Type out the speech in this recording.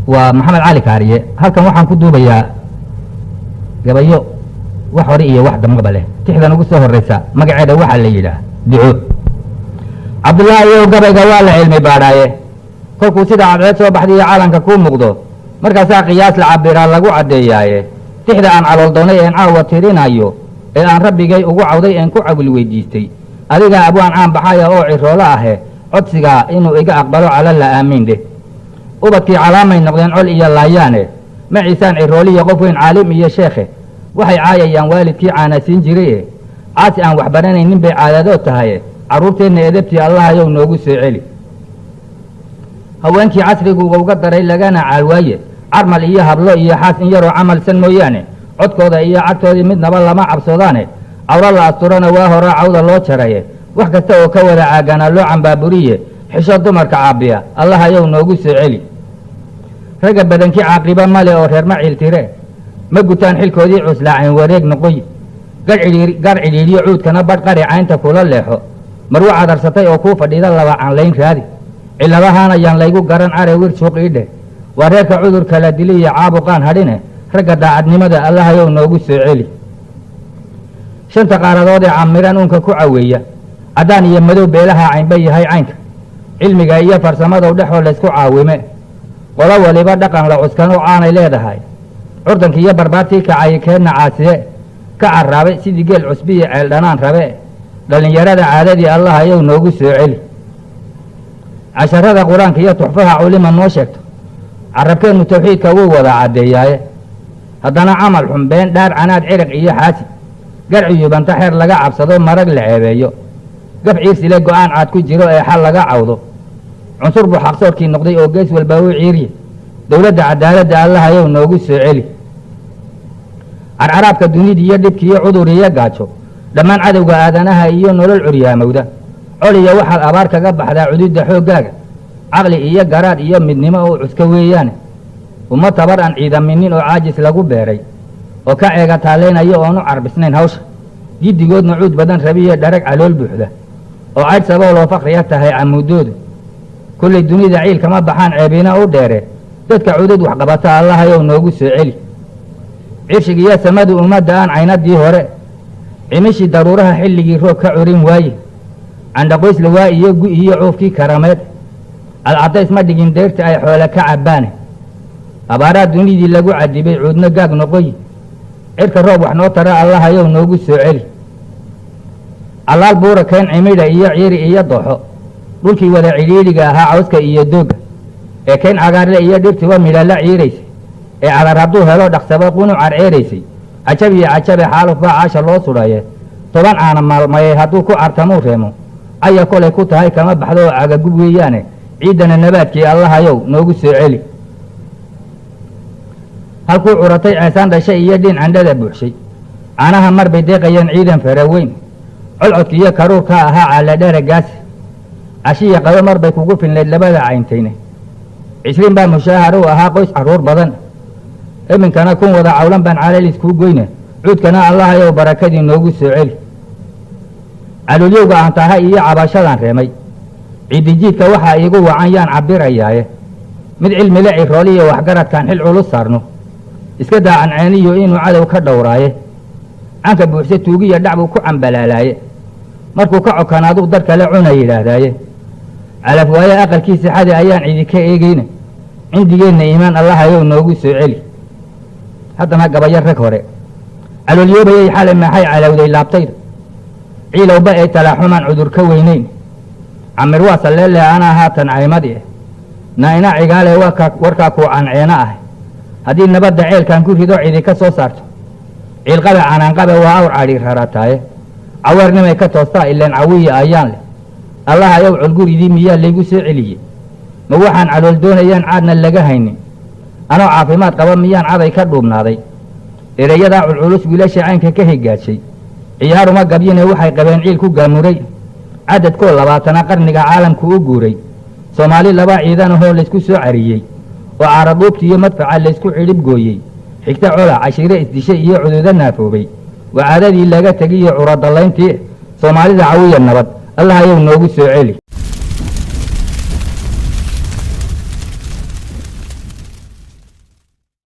ومحمد علي كاريه هل كان وحن كدوبيا gabayo wax hore iyo wax damqaba leh tixdan ugu soo horeysa magaceeda waxa la yiraahdaa duco Abdullah iyo gabayga waa la cilmi baadhaye kolkuu sida cadceed soo baxday caalanka ku muuqdo markaas qiyaas la cabira lagu cadeeyay tixda aan calool doonay aan caawa tirinayo ee aan rabbigay ugu cawday aan ku cabil weydiistay adiga abwaan aan baxaya oo ciroola ah codsiga inuu iga aqbalo cala la aamiinde ubadkii calaamay noqdeen col iyo laayaane ma ciisaan cirooliya qof weyn caalim iyo sheekhe waxay caayayaan waalidkii caanasiin jiray caasi aan wax baranaynin bay caadado tahay caruurteena edebtii Allah ayow noogu soo celi haweenkii casrigu uga daray lagana caalwaaye carmal iyo hablo iyo xaas in yaroo camal san mooyaane codkooda iyo cagtoodii midnaba lama cabsoodaane awra la asturana waa hore cawda loo jaraye wax kasta oo ka wada caagana loo cambaaburiye xisho dumarka caabiya Allah ayow noogu soo celi raga badankii caaqiba male oo reer maciil tire ma gutaan xilkoodii cuslaaceen wareeg noqoy gar ciliiriyo cuudkana badh qari caynta kula leexo marwa cadarsatay oo kuu fadhiida laba canlayn raadi cilabahaan ayaan laygu garan care wir suuq idhe waa reerka cudurka la dili iyo caabuqaan hadhine ragga daacadnimada Allah ayow noogu soo celi shanta qaaradood ee camiran uunka ku caweeya cadaan iyo madow beelaha caynba yahay caynka cilmiga iyo farsamada dhexoo laysku caawime qola waliba dhaqan la cuskano aanay leedahay curdanka iyo barbaartii kacay keena caasiye ka carraabay sidii geel cusbiye ceel dhanaan rabe dhalinyarada caadadii Allah ayow noogu soo celi casharada quraanka iyo tuxfaha culima noo sheegto carabkeenu tawxiidka wuu wada cadeeyay haddana camal xunbeen dhaar canaad ciraq iyo xaasi garciyo banta xeer laga cabsado marag la ceebeeyo gaf ciirsile go'aan caad ku jiro ee xal laga cawdo cunsur buu xaqsoorkii noqday oo gees walba uu ciiriye dawladda cadaaladda Allah ayow noogu soo celi carcaraabka dunida iyo dhibka iyo cudur iyo gaajo dhammaan cadowga aadanaha iyo nolol curyaamowda coliya waxaad abaar kaga baxdaa cududda xooggaaga caqli iyo garaad iyo midnimo oo cuska weeyaan uma tabar aan ciidaminin oo caajis lagu beeray oo ka ceega taaleynayo oonu carbisnayn hawsha giddigoodna cuud badan rabiye dharag calool buuxda oo cayd saboo loo fakriya tahay camuudooda kullay dunida ciil kama baxaan ceebina u dheere dadka cudud wax qabata Allah ayow noogu soo celi cirshigiya samadu ummadda aan caynadii hore cimishii daruuraha xilligii roob ka curin waaye candaqoys la waa iyo gu iyo coofkii karameed alcadays ma dhigin deerta ay xoolo ka cabbaane abaaraa dunidii lagu cadibay cuudna gaag noqoy cirka roob wax noo tara Allah ayow noogu soo celi allaal buura keen cimidha iyo ciiri iyo dooxo dhulkii wada cidhiidhiga ahaa cawska iyo dooga ee keen cagaarle iyo dhirtiba midha la ciiraysay ee carar hadduu helo dhaqsaba qunu carceeraysay cajab iyo cajabe xaaluf baa caasha loo sudhaye toban caana maalmayey hadduu ku cartamuu reemo aya kolay ku tahay kama baxdo oo cagagub weeyaane ciidana nabaadkii Allah ayow noogu soo celi halkuu curatay ceesaan dhashay iyo dhiin candhada buuxshay caanaha mar bay deeqayeen ciidan faraweyn colcodka iyo karuurka ahaa caaladharagaasi cashiya qabo mar bay kugu filnayd labada cayntayne 20 baa mushaahar u ahaa qoys caruur badan iminkana kun wada cawlan baan calalis kuu goyne cuudkana Allah ayow barakadii noogu soo celi calooliyowga aan tahay iyo cabashadan reemay ciidijiidka waxaa iigu wacan yaan cabirayaaye mid cilmi le cirooliyo waxgaradkaan xil culus saarno iska daacan ceeniyo inuu cadow ka dhowraaye canka buuxse tuugiya dhac buu ku cambalaalaaye markuu ka cokanaaduu dar kale cuna yidhaahdaaye calaf waaye aqalkiisa xadi ayaan cidi ka eegayna cindigeenna iimaan Allah ayow noogu soo celi haddana gabayar rag hore calooliyoobayay xalay maxay calowday laabtayda ciilowba ay talaaxumaan cudur ka weynayn camir waa salleele anaa haatan caymadii naina cigaale warkaa kuu canceena ah haddii nabadda ceelkan ku rido cidi ka soo saarto ciilqabe canaanqabe waa awr cadhi rarataaye caweernimay ka toostaa ileen cawiya ayaan leh Allah ayow colguridii miyaa laygu soo celiyey ma waxaan calool doonayaan caadna laga haynin anoo caafimaad qaba miyaan caday ka dhuubnaaday erayadaa culculus wiilasha caynka ka higaajay ciyaaruma gabyine waxay qabeen ciil ku gaamuray cadadkoo 20 qarniga caalamku u guuray soomaali laba ciidan ahoo laysku soo cariyey oo caaraduubti iyo madfaca laysku cidhib gooyey xigta cola cashiire isdishay iyo cududo naafoobay waa caadadii laga tegiyo curadalayntii soomaalida cawiya nabad Allah ayow noogu soo celi